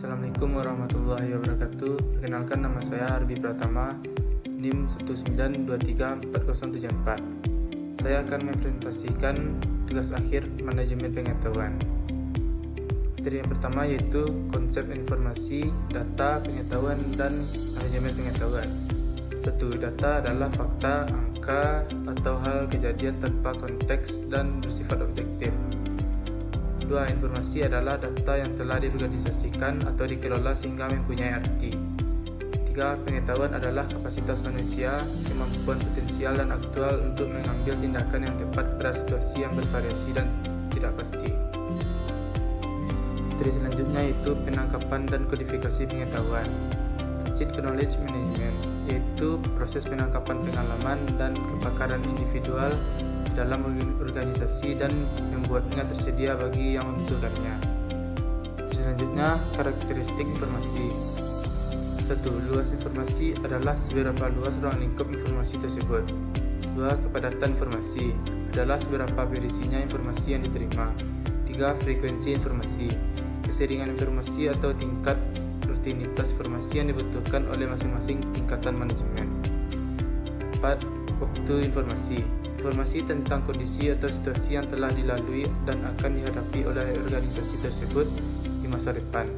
Assalamualaikum warahmatullahi wabarakatuh. Perkenalkan, nama saya Arbi Pratama, NIM 1923404. Saya akan mempresentasikan tugas akhir manajemen pengetahuan. Materi yang pertama yaitu konsep informasi, data, pengetahuan, dan manajemen pengetahuan. 1. Data adalah fakta, angka, atau hal kejadian tanpa konteks dan bersifat objektif. 2. Informasi adalah data yang telah diorganisasikan atau dikelola sehingga mempunyai arti. 3. Pengetahuan adalah kapasitas manusia, kemampuan potensial dan aktual untuk mengambil tindakan yang tepat pada situasi yang bervariasi dan tidak pasti. Materi selanjutnya yaitu penangkapan dan kodifikasi pengetahuan. Cheat knowledge management, yaitu proses penangkapan pengalaman dan kepakaran individual dalam organisasi dan membuatnya tersedia bagi yang membutuhkannya. Selanjutnya, karakteristik informasi. 1. Luas informasi adalah seberapa luas ruang lingkup informasi tersebut. 2. Kepadatan informasi adalah seberapa berisinya informasi yang diterima. 3. Frekuensi informasi, keseringan informasi atau tingkat rutinitas informasi yang dibutuhkan oleh masing-masing tingkatan manajemen. 4. Waktu informasi, informasi tentang kondisi atau situasi yang telah dilalui dan akan dihadapi oleh organisasi tersebut di masa depan.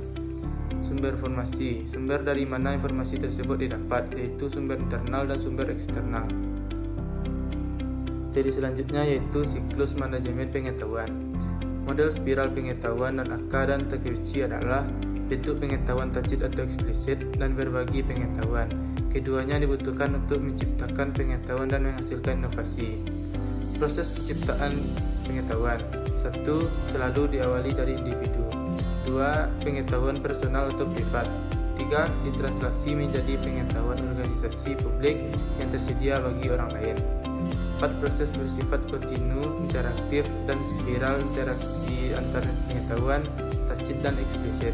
Sumber informasi, sumber dari mana informasi tersebut didapat, yaitu sumber internal dan sumber eksternal. Jadi selanjutnya yaitu siklus manajemen pengetahuan. Model spiral pengetahuan dan Aka dan Takeuchi adalah bentuk pengetahuan tacit atau eksplisit dan berbagi pengetahuan. Keduanya dibutuhkan untuk menciptakan pengetahuan dan menghasilkan inovasi. Proses penciptaan pengetahuan. 1. Selalu diawali dari individu. 2. Pengetahuan personal atau privat. 3. Ditranslasi menjadi pengetahuan organisasi publik yang tersedia bagi orang lain. 4. Proses bersifat kontinu, interaktif, dan spiral interaksi antar pengetahuan tacit dan eksplisit.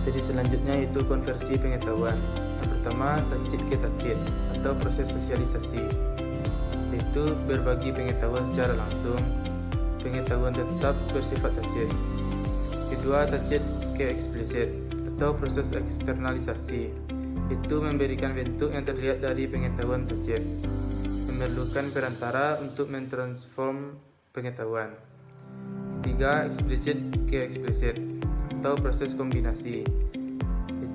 Jadi selanjutnya yaitu konversi pengetahuan. Yang pertama, tacit ke tacit atau proses sosialisasi, yaitu berbagi pengetahuan secara langsung. Pengetahuan tetap bersifat tacit. Kedua, tacit ke eksplisit atau proses eksternalisasi, itu memberikan bentuk yang terlihat dari pengetahuan tacit, memerlukan perantara untuk mentransform pengetahuan. Ketiga, eksplisit ke eksplisit atau proses kombinasi,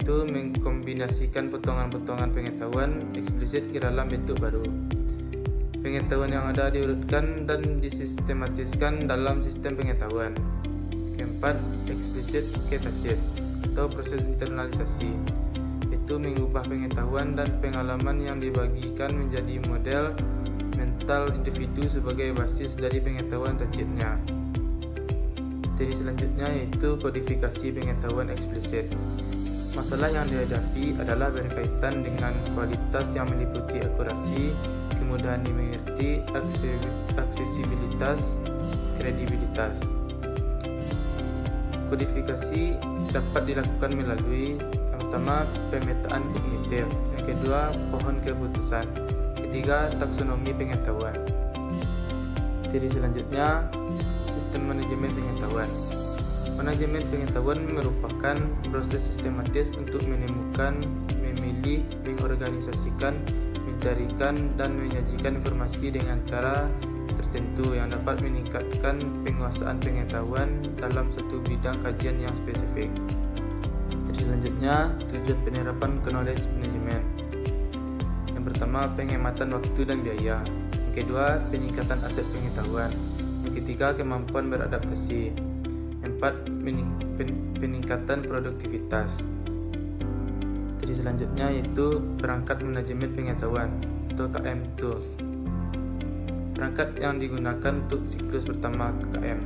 itu mengkombinasikan potongan-potongan pengetahuan eksplisit ke dalam bentuk baru. Pengetahuan yang ada diurutkan dan disistematiskan dalam sistem pengetahuan. Keempat, eksplisit ke tacit atau proses internalisasi, itu mengubah pengetahuan dan pengalaman yang dibagikan menjadi model mental individu sebagai basis dari pengetahuan tacitnya. Jadi selanjutnya yaitu kodifikasi pengetahuan eksplisit. Masalah yang dihadapi adalah berkaitan dengan kualitas yang meliputi akurasi, kemudahan dimengerti, aksesibilitas, kredibilitas. Kodifikasi dapat dilakukan melalui yang pertama, pemetaan kognitif, yang kedua, pohon keputusan, ketiga, taksonomi pengetahuan. Jadi selanjutnya, sistem manajemen pengetahuan. Manajemen pengetahuan merupakan proses sistematis untuk menemukan, memilih, mengorganisasikan, mencarikan, dan menyajikan informasi dengan cara tertentu yang dapat meningkatkan penguasaan pengetahuan dalam satu bidang kajian yang spesifik. Jadi selanjutnya, tujuan penerapan knowledge management. Yang pertama, penghematan waktu dan biaya. Yang kedua, peningkatan aset pengetahuan. Yang ketiga, kemampuan beradaptasi. Yang keempat, peningkatan produktivitas. Jadi selanjutnya yaitu perangkat manajemen pengetahuan atau KM tools. Perangkat yang digunakan untuk siklus pertama KM.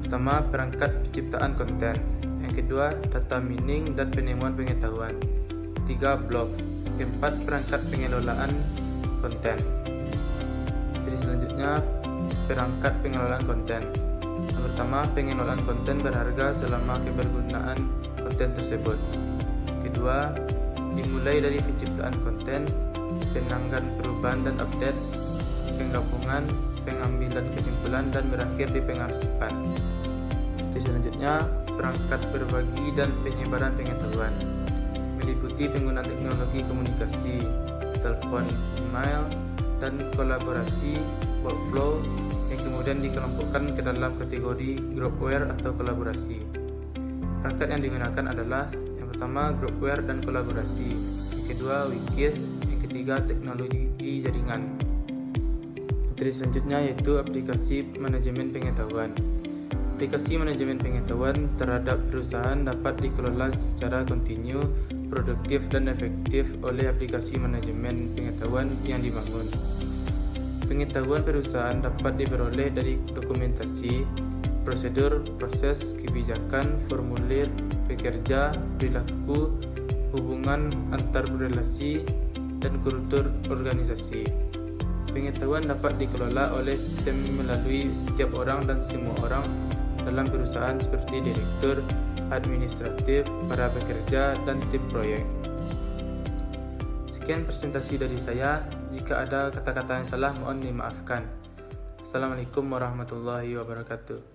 Pertama, perangkat penciptaan konten. Yang kedua, data mining dan penemuan pengetahuan. Ketiga, blog. Keempat, perangkat pengelolaan konten. Jadi selanjutnya, perangkat pengelolaan konten. Yang pertama, pengelolaan konten berharga selama kebergunaan konten tersebut. Kedua, dimulai dari penciptaan konten, penanggan perubahan dan update, penggabungan, pengambilan kesimpulan, dan berakhir di pengarsipan. Selanjutnya, perangkat berbagi dan penyebaran pengetahuan, meliputi penggunaan teknologi komunikasi, telepon, email, dan kolaborasi workflow yang kemudian dikelompokkan ke dalam kategori groupware atau kolaborasi. Perangkat yang digunakan adalah yang pertama groupware dan kolaborasi, yang kedua wikis, yang ketiga teknologi jaringan. Materi selanjutnya yaitu aplikasi manajemen pengetahuan. Aplikasi manajemen pengetahuan terhadap perusahaan dapat dikelola secara kontinu, produktif dan efektif oleh aplikasi manajemen pengetahuan yang dibangun. Pengetahuan perusahaan dapat diperoleh dari dokumentasi, prosedur, proses, kebijakan, formulir, pekerja, perilaku, hubungan antar relasi, dan kultur organisasi. Pengetahuan dapat dikelola oleh sistem melalui setiap orang dan semua orang dalam perusahaan seperti direktur, administratif, para pekerja, dan tim proyek. Sekian presentasi dari saya. Jika ada kata-kata yang salah, mohon dimaafkan. Assalamualaikum warahmatullahi wabarakatuh.